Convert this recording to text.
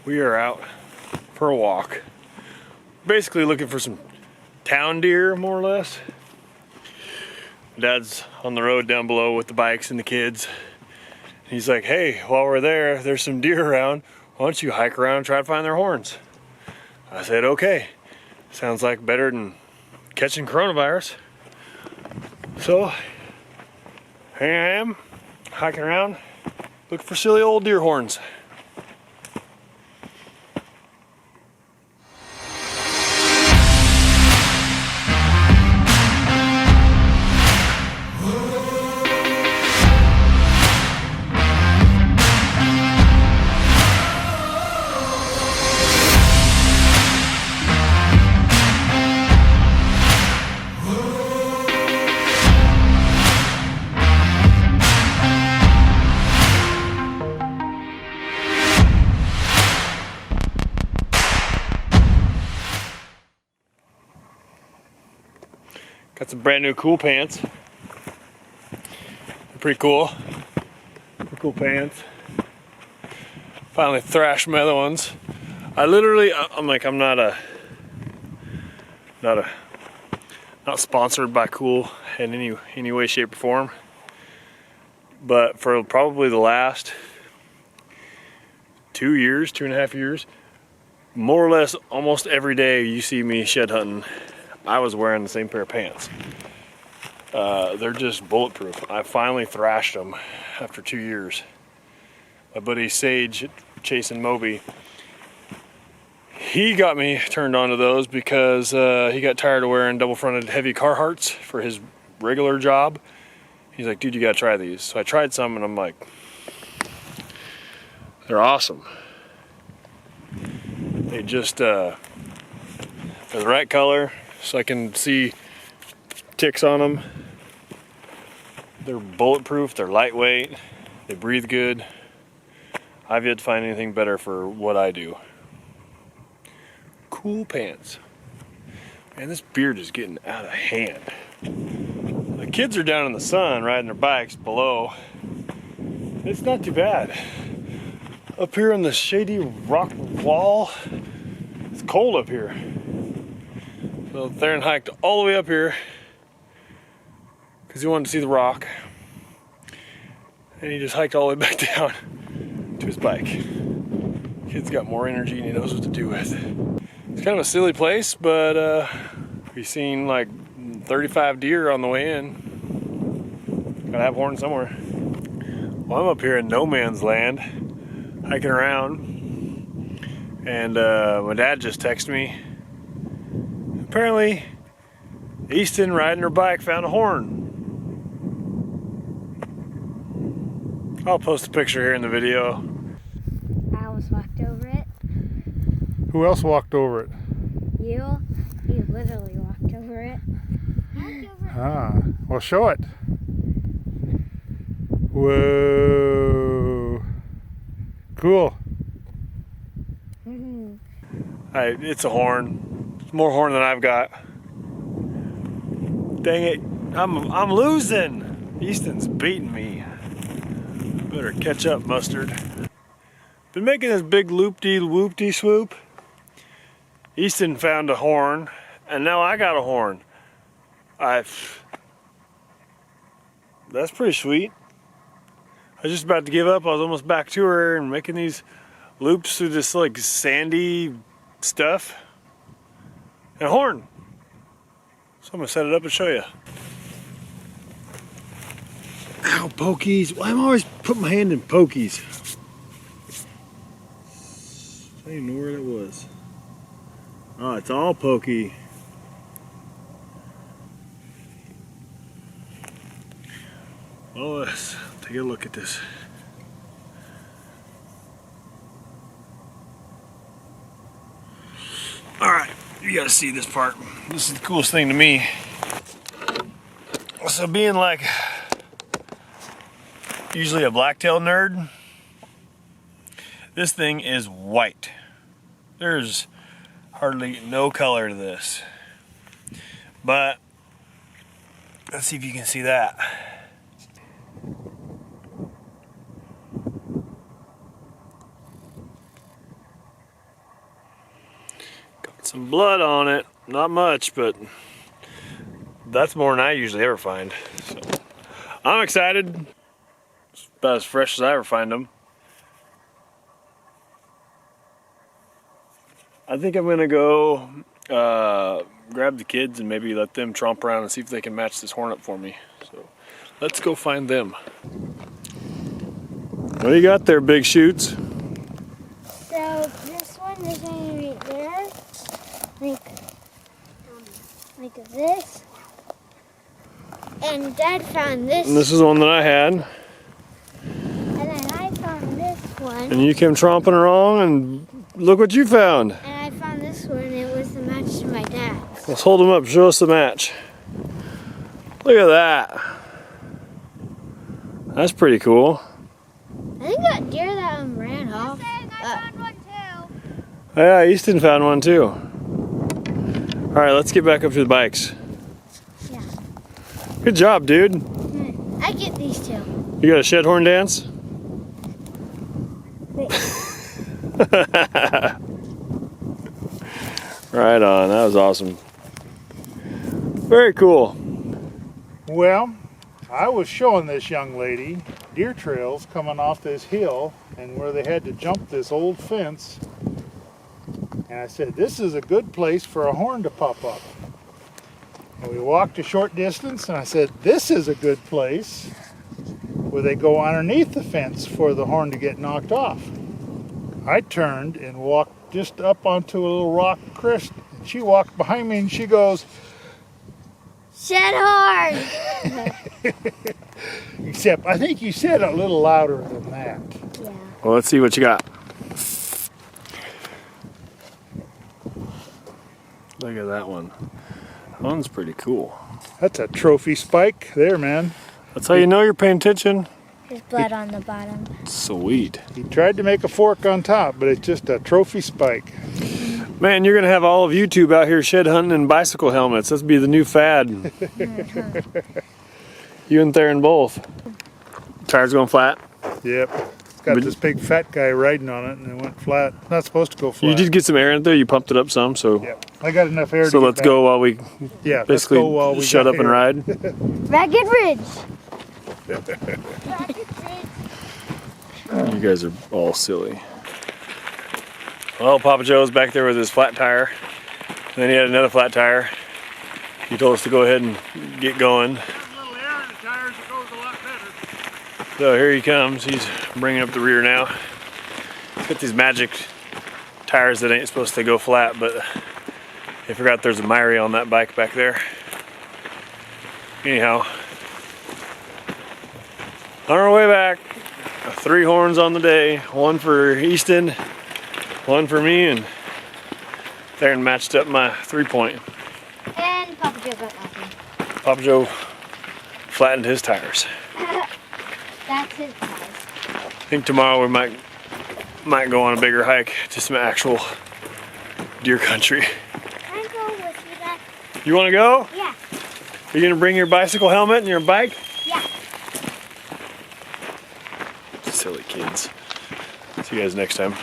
We are out for a walk. Basically looking for some town deer, more or less. Dad's on the road down below with the bikes and the kids. He's like, hey, while we're there, there's some deer around. Why don't you hike around and try to find their horns? I said, okay. Sounds like better than catching coronavirus. So, here I am, hiking around, looking for silly old deer horns. Got some brand new cool pants. Pretty cool. Pretty cool pants. Finally thrashed my other ones. I'm not sponsored by Cool in any way, shape, or form. But for probably the last 2.5 years, more or less almost every day you see me shed hunting, I was wearing the same pair of pants. They're just bulletproof. I finally thrashed them after 2 years. My buddy Sage, chasing Moby, he got me turned on to those because he got tired of wearing double-fronted heavy Carhartts for his regular job. He's like, dude, you gotta try these. So I tried some and I'm like, they're awesome. They just, they're the right color, so I can see ticks on them. They're bulletproof, they're lightweight, they breathe good. I've yet to find anything better for what I do. Cool pants. Man, this beard is getting out of hand. The kids are down in the sun riding their bikes below. It's not too bad. Up here on the shady rock wall, it's cold up here. So Theron hiked all the way up here because he wanted to see the rock, and he just hiked all the way back down to his bike. Kid's got more energy and he knows what to do with. It's kind of a silly place, but we've seen like 35 deer on the way in. Gotta have horns somewhere. Well, I'm up here in no man's land, hiking around, and my dad just texted me. Apparently, Easton riding her bike found a horn. I'll post a picture here in the video. I almost walked over it. Who else walked over it? You? You literally walked over it. Ah, well, show it. Whoa. Cool. It's a horn. It's more horn than I've got. Dang it. I'm losing. Easton's beating me. Better catch up, Mustard. Been making this big loop-de-whoop-de swoop. Easton found a horn, and now I got a horn. That's pretty sweet. I was just about to give up. I was almost back to her and making these loops through this like sandy stuff. And a horn. So I'm gonna set it up and show you. Ow, pokies. Well, I'm always putting my hand in pokies. I don't even know where that was. Oh, it's all pokey. Oh, let's take a look at this. Alright, you gotta see this part. This is the coolest thing to me. So being like usually a blacktail nerd, this thing is white. There's hardly no color to this. But let's see if you can see that. Some blood on it. Not much, but that's more than I usually ever find. So I'm excited. It's about as fresh as I ever find them. I think I'm gonna go grab the kids and maybe let them tromp around and see if they can match this horn up for me. So let's go find them. What do you got there, big shoots? So this one is going right there, like this. And Dad found this. And this is one that I had. And then I found this one. And you came tromping along and look what you found. And I found this one, and it was the match to my dad's. Let's hold them up, show us the match. Look at that. That's pretty cool. I think that deer that ran off. I found one too. Oh, yeah, Easton found one too. All right, let's get back up to the bikes. Yeah. Good job, dude. I get these two. You got a shed horn dance? Wait. Right on, that was awesome. Very cool. Well, I was showing this young lady deer trails coming off this hill and where they had to jump this old fence. And I said, this is a good place for a horn to pop up. And we walked a short distance and I said, this is a good place where they go underneath the fence for the horn to get knocked off. I turned and walked just up onto a little rock crest. And she walked behind me and she goes, Shed horn! except I think you said it a little louder than that. Yeah. Well, let's see what you got. Look at that one. That one's pretty cool. That's a trophy spike there, man. That's how you know you're paying attention. There's blood on the bottom. Sweet. He tried to make a fork on top, but it's just a trophy spike. Man, you're gonna have all of YouTube out here shed hunting in bicycle helmets. That'd be the new fad. You and Theron both. Tires going flat? Yep. It's got But- this big fat guy riding on it, and it went flat. Not supposed to go flat. You did get some air in it there. You pumped it up some, so Yep. I got enough air. so to let's get go while we Yeah, let's basically go while we shut got up and air. ride. Ragged Ridge! You guys are all silly. Well, Papa Joe's back there with his flat tire. Then he had another flat tire. He told us to go ahead and get going. There's a little air in the tires that goes a lot better. So here he comes. He's bringing up the rear now. He's got these magic tires that ain't supposed to go flat, but I forgot there's a Myri on that bike back there. Anyhow, on our way back, 3 horns on the day. One for Easton, one for me, and Theron matched up my 3-point. And Papa Joe got nothing. Papa Joe flattened his tires. That's his prize. I think tomorrow we might go on a bigger hike to some actual deer country. Can I go with you, Dad? You want to go? Yeah. Are you gonna bring your bicycle helmet and your bike? Yeah. Silly kids. See you guys next time.